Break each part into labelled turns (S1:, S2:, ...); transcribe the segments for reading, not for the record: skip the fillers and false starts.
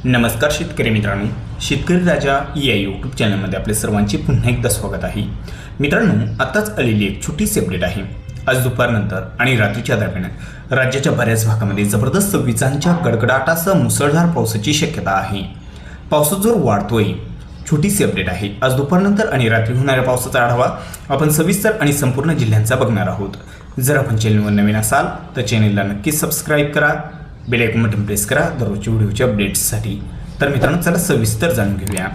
S1: नमस्कार शेतकरी मित्रांनो, शेतकरी राजा या यूट्यूब चॅनलमध्ये आपले सर्वांचे पुन्हा एकदा स्वागत आहे. मित्रांनो, आताच आलेली एक छोटीशी अपडेट आहे. आज दुपारनंतर आणि रात्रीच्या दरम्यान राज्याच्या बऱ्याच भागामध्ये जबरदस्त विजांच्या गडगडाटासह मुसळधार पावसाची शक्यता आहे. पावसाचा जोर वाढतोय. छोटीशी अपडेट आहे. आज दुपारनंतर आणि रात्री होणाऱ्या पावसाचा आढावा आपण सविस्तर आणि संपूर्ण जिल्ह्यांचा बघणार आहोत. जर आपण चॅनलवर नवीन असाल तर चॅनलला नक्की सबस्क्राईब करा, बेल आयकॉन बटन प्रेस करा दररोजच्या व्हिडिओच्या अपडेट्ससाठी. तर मित्रांनो, चला सविस्तर जाणून घेऊया.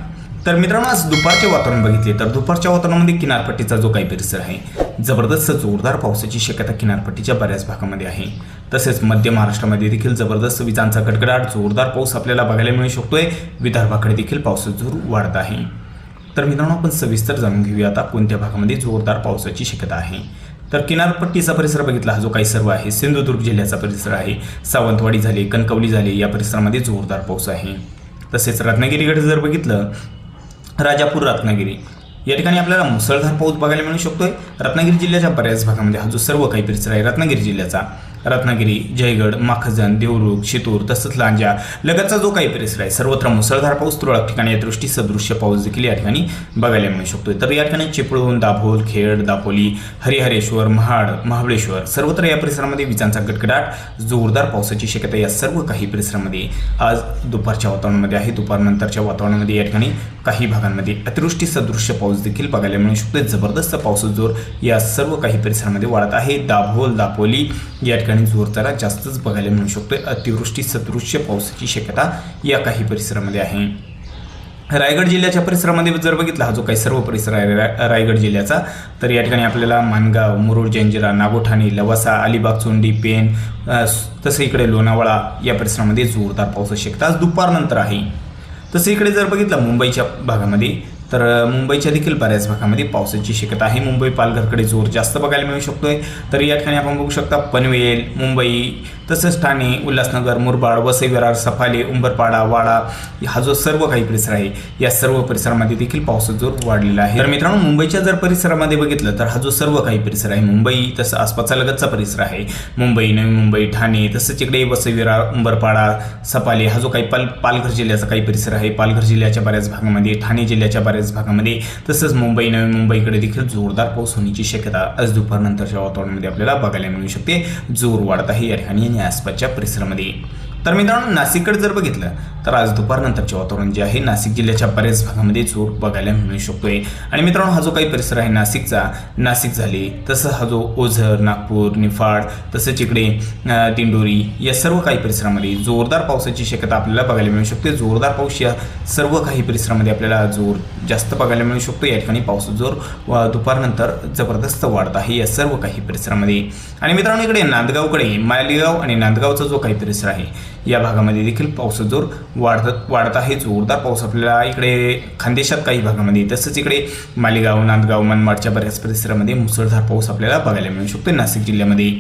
S1: तर मित्रांनो, आज दुपारचे वातावरण बघितले तर दुपारच्या वातावरणामध्ये किनारपट्टीचा जो काही परिसर आहे, जबरदस्त जोरदार पावसाची शक्यता किनारपट्टीच्या बऱ्याच भागामध्ये आहे. तसेच मध्य महाराष्ट्रामध्ये देखील जबरदस्त विजांचा गडगडाट जोरदार पाऊस आपल्याला बघायला मिळू शकतोय. विदर्भाकडे देखील पावसाचा जोर वाढत आहे. तर मित्रांनो, आपण सविस्तर जाणून घेऊया आता कोणत्या भागामध्ये जोरदार पावसाची शक्यता आहे. तर किनारपट्टीचा परिसर बघितला, हा जो काही सर्व आहे सिंधुदुर्ग जिल्ह्याचा परिसर आहे. सावंतवाडी झाले, कणकवली झाले, या परिसरामध्ये जोरदार पाऊस आहे. तसेच रत्नागिरीकडे जर बघितलं, राजापूर रत्नागिरी या ठिकाणी आपल्याला मुसळधार पाऊस बघायला मिळू शकतोय. रत्नागिरी जिल्ह्याच्या बऱ्याच भागामध्ये हा जो सर्व काही परिसर आहे रत्नागिरी जिल्ह्याचा, रत्नागिरी, जयगड, माखजन, देवरुख, शितूर तसंच लांजा लगतचा जो काही परिसर आहे, सर्वत्र मुसळधार पाऊस, तुरळक ठिकाणी दृष्टी सदृश्य पाऊस देखील या ठिकाणी बघायला मिळू शकतोय. तर या ठिकाणी चिपळूण, दाभोळ, खेड, दापोली, हरिहरेश्वर, महाड, महाबळेश्वर सर्वत्र या परिसरामध्ये विजांचा गडगडाट जोरदार पावसाची शक्यता या सर्व काही परिसरामध्ये आज दुपारच्या वातावरणामध्ये आहे. दुपारनंतरच्या वातावरणामध्ये या ठिकाणी काही भागांमध्ये अतिवृष्टी सदृश्य पाऊस देखील बघायला मिळू शकतो. जबरदस्त पावसाचा जोर या सर्व काही परिसरामध्ये वाढत आहे. दाभोळ, दापोली या ठिकाणी जोर जरा जास्तच बघायला मिळू शकतोय. अतिवृष्टी सदृश्य पावसाची शक्यता या काही परिसरामध्ये आहे. रायगड जिल्ह्याच्या परिसरामध्ये जर बघितला, हा जो काही सर्व परिसर आहे रायगड जिल्ह्याचा, तर या ठिकाणी आपल्याला मानगाव, मुरुड, जंजिरा, नागोठाणे, लवासा, अलिबाग, चोंडी, पेन तसं इकडे लोणावळा या परिसरामध्ये जोरदार पावसाची शक्यता आज दुपारनंतर आहे. तसं इकडे जर बघितलं मुंबईच्या भागामध्ये, तर मुंबईच्या देखील बऱ्याच भागामध्ये पावसाची शक्यता आहे. मुंबई, पालघरकडे जोर जास्त बघायला मिळू शकतोय. तर या ठिकाणी आपण बघू शकता पनवेल, मुंबई तसंच ठाणे, उल्हासनगर, मुरबाड, वसई विरार, सफाले, उंबरपाडा, वाडा हा जो सर्व काही परिसर आहे या सर्व परिसरामध्ये देखील पावसाचा जोर वाढलेला आहे. तर मित्रांनो, मुंबईच्या जर परिसरामध्ये बघितलं तर हा जो सर्व काही परिसर आहे मुंबई तसं आसपासचा लगतचा परिसर आहे, मुंबई, नवी मुंबई, ठाणे तसंच इकडे वसई विरार, उंबरपाडा, सफाले हा जो काही पालघर जिल्ह्याचा काही परिसर आहे, पालघर जिल्ह्याच्या बऱ्याच भागामध्ये, ठाणे जिल्ह्याच्या बऱ्याच भागामध्ये तसंच मुंबई, नवी मुंबईकडे देखील जोरदार पाऊस होण्याची शक्यता आज दुपारनंतरच्या वातावरणामध्ये आपल्याला बघायला मिळू शकते. जोर वाढत आहे या ठिकाणी आणि आसपासच्या परिसरामध्ये. तर मित्रांनो, नाशिककडे जर बघितलं तर आज दुपारनंतरचे वातावरण जे आहे नाशिक जिल्ह्याच्या बऱ्याच भागामध्ये जोर बघायला मिळू शकतोय. आणि मित्रांनो, हा जो काही परिसर आहे नाशिकचा, नाशिक झाले तसं हा जो ओझर, नागपूर, निफाड तसंच इकडे दिंडोरी या सर्व काही परिसरामध्ये जोरदार पावसाची शक्यता आपल्याला बघायला मिळू शकते. जोरदार पाऊस या सर्व काही परिसरामध्ये आपल्याला जोर जास्त बघायला मिळू शकतो. या ठिकाणी पावसाचा जोर दुपारनंतर जबरदस्त वाढत आहे या सर्व काही परिसरामध्ये. आणि मित्रांनो, इकडे नांदगावकडे, मालेगाव आणि नांदगावचा जो काही परिसर आहे या भागामध्ये देखील पावसाचा जोर वाढत आहे. जोरदार पाऊस आपल्याला इकडे खानदेशात काही भागामध्ये तसंच इकडे मालेगाव, नांदगाव, मनमाडच्या बऱ्याच परिसरामध्ये मुसळधार पाऊस आपल्याला बघायला मिळू शकतो. नाशिक जिल्ह्यामध्ये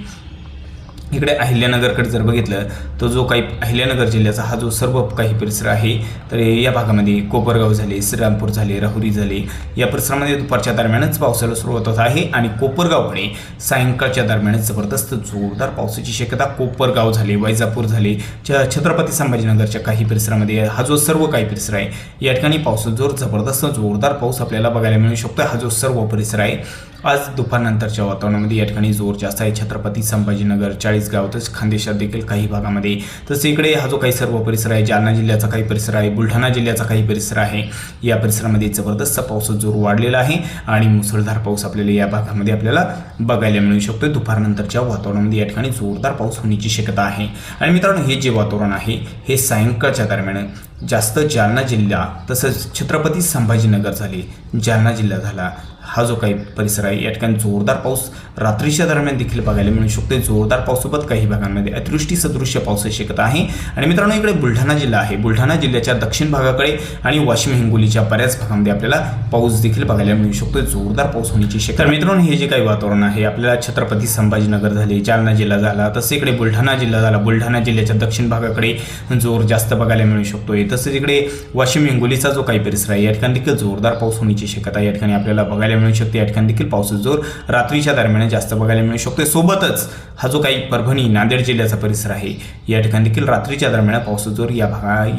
S1: इकडे अहिल्यानगरकडे जर बघितलं तर जो काही अहिल्यानगर जिल्ह्याचा हा जो सर्व काही परिसर आहे, तर या भागामध्ये कोपरगाव झाले, श्रीरामपूर झाले, राहुरी झाले या परिसरामध्ये दुपारच्या दरम्यानच पावसाला सुरुवात होत आहे. आणि कोपरगावकडे सायंकाळच्या दरम्यानच जबरदस्त जोरदार पावसाची शक्यता. कोपरगाव झाले, वैजापूर झाले, छत्रपती संभाजीनगरच्या काही परिसरामध्ये हा जो सर्व काही परिसर आहे या ठिकाणी पावसाचा जोर जबरदस्त जोरदार पाऊस आपल्याला बघायला मिळू शकतो. हा जो सर्व परिसर आहे आज दुपारनंतरच्या वातावरणामध्ये या ठिकाणी जोर जास्त आहे. छत्रपती संभाजीनगर, चाळीसगाव तसंच खानदेशात देखील काही भागामध्ये. तसं इकडे हा जो काही सर्व परिसर आहे जालना जिल्ह्याचा काही परिसर आहे, बुलढाणा जिल्ह्याचा काही परिसर आहे, या परिसरामध्ये जबरदस्त पावसाचा जोर वाढलेला आहे आणि मुसळधार पाऊस आपल्याला या भागामध्ये आपल्याला बघायला मिळू शकतो. दुपारनंतरच्या वातावरणामध्ये या ठिकाणी जोरदार पाऊस होण्याची शक्यता आहे. आणि मित्रांनो, हे जे वातावरण आहे हे सायंकाळच्या दरम्यान जास्त जालना जिल्हा तसंच छत्रपती संभाजीनगर झाले, जालना जिल्हा झाला हा जो काही परिसर आहे या ठिकाणी जोरदार पाऊस रात्रीच्या दरम्यान देखील बघायला मिळू शकते. जोरदार पावसासोबत काही भागांमध्ये अतिवृष्टी सदृश्य पावसाची शक्यता आहे. आणि मित्रांनो, इकडे बुलढाणा जिल्हा आहे, बुलढाणा जिल्ह्याच्या दक्षिण भागाकडे आणि वाशिम, हिंगोलीच्या बऱ्याच भागामध्ये आपल्याला पाऊस देखील बघायला मिळू शकतो. जोरदार पाऊस होण्याची शक्यता. मित्रांनो, हे जे काही वातावरण आहे आपल्याला छत्रपती संभाजीनगर झाले, जालना जिल्हा झाला, तसं इकडे बुलढाणा जिल्हा झाला, बुलढाणा जिल्ह्याच्या दक्षिण भागाकडे जोर जास्त बघायला मिळू शकतोय. तसंच इकडे वाशिम, हिंगोलीचा जो काही परिसर आहे या ठिकाणी देखील जोरदार पाऊस होण्याची शक्यता या ठिकाणी आपल्याला बघायला बघायला मिळू शकते. या ठिकाणी देखील पावसाचा जोर रात्रीच्या दरम्यान जास्त बघायला मिळू शकतो. सोबतच हा जो काही परभणी नांदेड जिल्ह्याचा परिसर आहे या ठिकाणी देखील रात्रीच्या दरम्यान पावसाचा जोर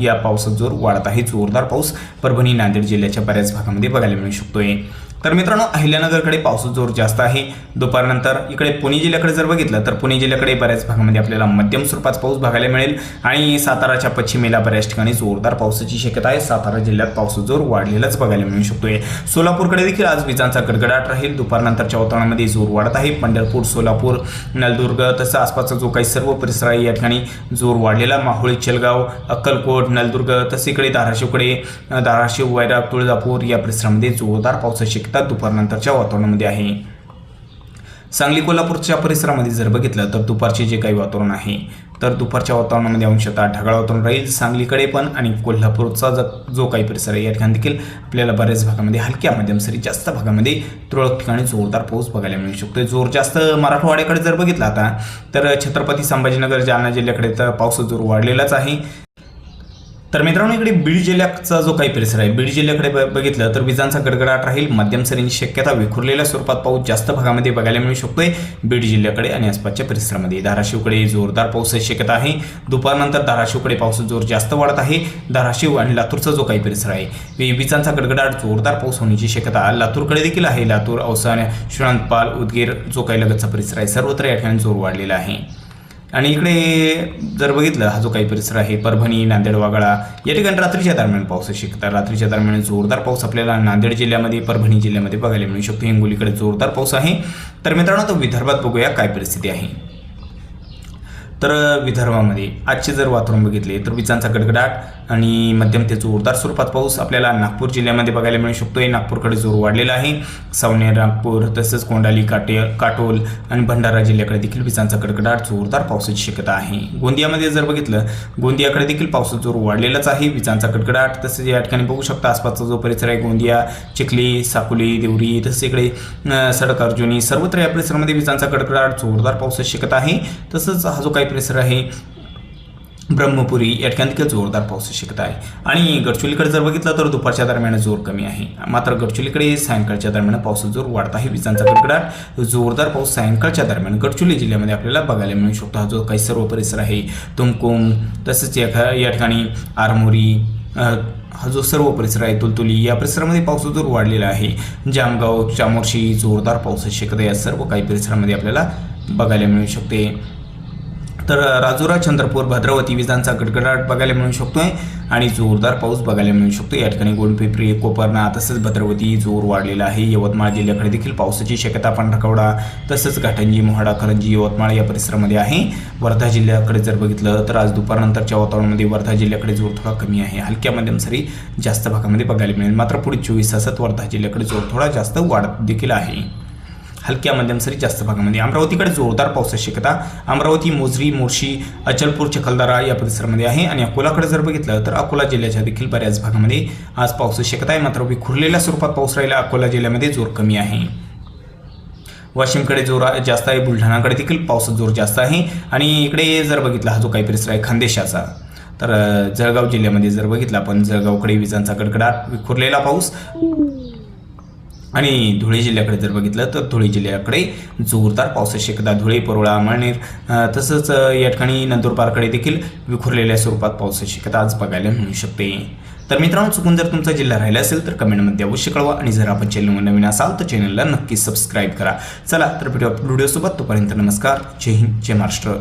S1: या पावसाचा जोर वाढत आहे. जोरदार पाऊस परभणी नांदेड जिल्ह्याच्या बऱ्याच भागामध्ये बघायला मिळू शकतोय. तर मित्रांनो, अहिल्यानगरकडे पावसाचा जोर जास्त आहे दुपारनंतर. इकडे पुणे जिल्ह्याकडे जर बघितलं तर पुणे जिल्ह्याकडे बऱ्याच भागामध्ये आपल्याला मध्यम स्वरूपाचा पाऊस बघायला मिळेल आणि साताराच्या पश्चिमेला बऱ्याच ठिकाणी जोरदार पावसाची शक्यता आहे. सातारा जिल्ह्यात पावसाचा जोर वाढलेलाच बघायला मिळू शकतोय. सोलापूरकडे देखील आज विजांचा गडगडाट राहील. दुपारनंतरच्या वातावरणामध्ये जोर वाढत आहे. पंढरपूर, सोलापूर, नलदुर्ग तसं आसपासचा जो काही सर्व परिसर आहे या ठिकाणी जोर वाढलेला. माहुळी, चलगाव, अक्कलकोट, नलदुर्ग तसे इकडे धाराशिव, वैराग, तुळजापूर या परिसरामध्ये जोरदार पावसाची शक्यता दुपारनंतरच्या वातावरणामध्ये आहे. सांगली, कोल्हापूरच्या परिसरामध्ये जर बघितलं तर दुपारचे जे काही वातावरण आहे तर दुपारच्या वातावरणामध्ये अंशतः ढगाळ वातावरण राहील. सांगलीकडे पण आणि कोल्हापूरचा जो काही परिसर आहे या ठिकाणी देखील आपल्याला बऱ्याच भागामध्ये हलक्या मध्यम सरी, जास्त भागामध्ये तुरळक ठिकाणी जोरदार पाऊस बघायला मिळू शकतो. जोर जास्त मराठवाड्याकडे जर बघितला आता तर छत्रपती संभाजीनगर, जालना जिल्ह्याकडे तर पावसाचा जोर वाढलेलाच आहे. तर मित्रांनो, इकडे बीड जिल्ह्याचा जो काही परिसर आहे बीड जिल्ह्याकडे बघितलं तर विजांचा गडगडाट राहील. मध्यम सरींची शक्यता, विखुरलेल्या स्वरूपात पाऊस जास्त भागामध्ये बघायला मिळू शकतोय बीड जिल्ह्याकडे आणि आसपासच्या परिसरामध्ये. धाराशिवकडे जोरदार पावसाची शक्यता आहे. दुपारनंतर धाराशिवकडे पावसाचा जोर जास्त वाढत आहे. धाराशिव आणि लातूरचा जो काही परिसर आहे विजांचा गडगडाट, जोरदार पाऊस होण्याची शक्यता लातूरकडे देखील आहे. लातूर, औसा, श्रीरामपाल, उदगीर जो काही लगतचा परिसर आहे सर्वत्र या ठिकाणी जोर वाढलेला आहे. आणि इकडे जर बघितलं हा जो काही परिसर आहे परभणी, नांदेड, वागळा या ठिकाणी रात्रीच्या दरम्यान पावसाची शक्यता. रात्रीच्या दरम्यान जोरदार पाऊस आपल्याला नांदेड जिल्ह्यामध्ये, परभणी जिल्ह्यामध्ये बघायला मिळू शकतो. हिंगोलीकडे जोरदार पाऊस आहे. तर मित्रांनो, तो विदर्भात बघूया काय परिस्थिती आहे. तर विदर्भामध्ये आजचे जर वातावरण बघितले तर विजांचा गडगडाट आणि मध्यम ते जोरदार स्वरूपात पाऊस आपल्याला नागपूर जिल्ह्यामध्ये बघायला मिळू शकतोय. नागपूरकडे जोर वाढलेला आहे. सावनेर, नागपूर तसेच कोंडाली, काटोल आणि भंडारा जिल्ह्याकडे देखील विजांचा गडगडाट, जोरदार पावसाची शक्यता आहे. गोंदियामध्ये जर बघितलं गोंदियाकडे देखील पावसाचा जोर वाढलेलाच आहे. विजांचा गडगडाट तसेच या ठिकाणी बघू शकता आसपासचा जो परिसर आहे गोंदिया, चिखली, साकोली, देवरी तसेच इकडे सडक, अर्जुनी सर्वत्र या परिसरामध्ये विजांचा गडगडाट, जोरदार पावसाची शक्यता आहे. तसंच हा जो काही परिसर आहे ब्रह्मपुरी या ठिकाणी देखील जोरदार पावसाची शक्यता आहे. आणि गडचिरोलीकडे जर बघितलं तर दुपारच्या दरम्यान जोर कमी आहे. मात्र गडचिरोलीकडे सायंकाळच्या दरम्यान पावसाचा जोर वाढत आहे. विजांचा गडगडाट, जोरदार पाऊस सायंकाळच्या दरम्यान गडचिरोली जिल्ह्यामध्ये आपल्याला बघायला मिळू शकतो. हा जो काही सर्व परिसर आहे तुमकुम तसेच या ठिकाणी आरमोरी, हा जो सर्व परिसर आहे तुलतुली या परिसरामध्ये पावसाचा जोर वाढलेला आहे. जामगाव, चामोर्शी जोरदार पावसाची शक्यता या सर्व काही परिसरामध्ये आपल्याला बघायला मिळू शकते. तर राजुरा, चंद्रपूर, भद्रावती विजांचा गडगडाट बघायला मिळू शकतोय आणि जोरदार पाऊस बघायला मिळू शकतो. या ठिकाणी गोंडपिंपरी, कोपरना तसेच भद्रावती जोर वाढलेला आहे. यवतमाळ जिल्ह्याकडे देखील पावसाची शक्यता, पांढरकवडा तसंच घाटंजी, मोहाडा, करंजी, यवतमाळ या परिसरामध्ये आहे. वर्धा जिल्ह्याकडे जर बघितलं तर आज दुपारनंतरच्या वातावरणामध्ये वर्धा जिल्ह्याकडे जोर थोडा कमी आहे. हलक्या मध्यम सरी जास्त भागामध्ये बघायला मिळेल. मात्र पुढील 24 तासात वर्धा जिल्ह्याकडे जोर थोडा जास्त वाढत देखील आहे. हलक्या मध्यम सरी जास्त भागामध्ये. अमरावतीकडे जोरदार पावसाची शक्यता, अमरावती, मोजरी, मोर्शी, अचलपूर, चिखलदरा या परिसरामध्ये आहे. आणि अकोलाकडे जर बघितलं तर अकोला जिल्ह्याच्या देखील बऱ्याच भागामध्ये आज पावसाची शक्यता आहे. मात्र विखुरलेल्या स्वरूपात पाऊस राहिला. अकोला जिल्ह्यामध्ये जोर कमी आहे. वाशिमकडे जोर जास्त आहे. बुलढाणाकडे देखील पावसाचा जोर जास्त आहे. आणि इकडे जर बघितला हा जो काही परिसर आहे खानदेशाचा तर जळगाव जिल्ह्यामध्ये जर बघितला आपण जळगावकडे विजांचा गडगडाट, विखुरलेला पाऊस. आणि धुळे जिल्ह्याकडे जर बघितलं तर धुळे जिल्ह्याकडे जोरदार पावसाची शक्यता. धुळे, परोळा, मळनेर तसंच या ठिकाणी नंदुरबारकडे देखील विखुरलेल्या स्वरूपात पावसाची शक्यता आज बघायला मिळू शकते. तर मित्रांनो, चुकून जर तुमचा जिल्हा राहिला असेल तर कमेंटमध्ये अवश्य कळवा. आणि जर आपण चॅनलवर नवीन असाल तर चॅनलला नक्की सबस्क्राईब करा. चला तर व्हिडिओसोबत तोपर्यंत नमस्कार. जय हिंद, जय महाराष्ट्र.